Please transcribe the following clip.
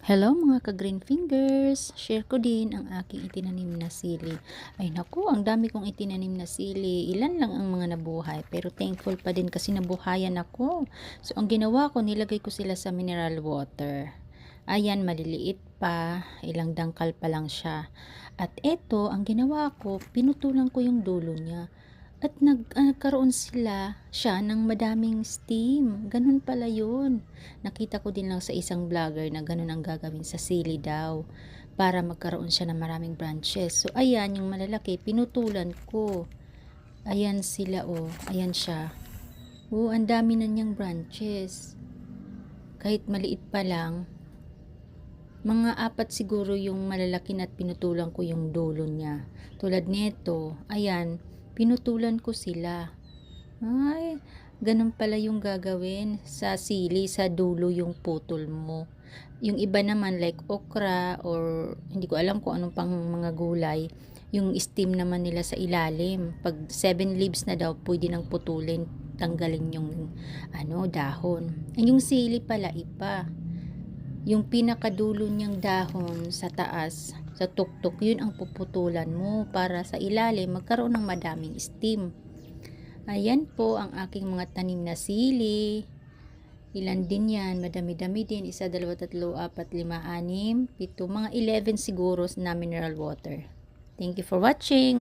Hello mga ka-green fingers! Share ko din ang aking itinanim na sili. Ay naku, ang dami kong itinanim na sili. Ilan lang ang mga nabuhay, pero thankful pa din kasi nabuhayan ako. So ang ginawa ko, nilagay ko sila sa mineral water. Ayan, maliliit pa, ilang dangkal pa lang siya. At eto, ang ginawa ko, pinutulan ko yung dulo niya. At nagkaroon siya ng madaming steam. Ganun pala yun. Nakita ko din lang sa isang vlogger na ganun ang gagawin sa sili daw. Para magkaroon siya ng maraming branches. So, ayan, yung malalaki, pinutulan ko. Ayan sila, oh. Ayan siya. Oh, ang dami na niyang branches. Kahit maliit pa lang. Mga 4 siguro yung malalaki na at pinutulan ko yung dulo niya. Tulad nito, ayan, pinutulan ko sila. Ay, ganun pala yung gagawin sa sili, sa dulo yung putol mo. Yung iba naman like okra or hindi ko alam kung anong pang mga gulay, yung stem naman nila sa ilalim. Pag 7 leaves na daw, pwede nang putulin, tanggalin yung dahon. Yung sili pala iba. Yung pinakadulo niyang dahon sa taas, sa tuktok, yun ang puputulan mo para sa ilalim magkaroon ng madaming steam. Ayan po ang aking mga tanim na sili. Ilan din yan, madami-dami din. 1, 2, 3, 4, 5, 6, 7, mga 11 siguro na mineral water. Thank you for watching.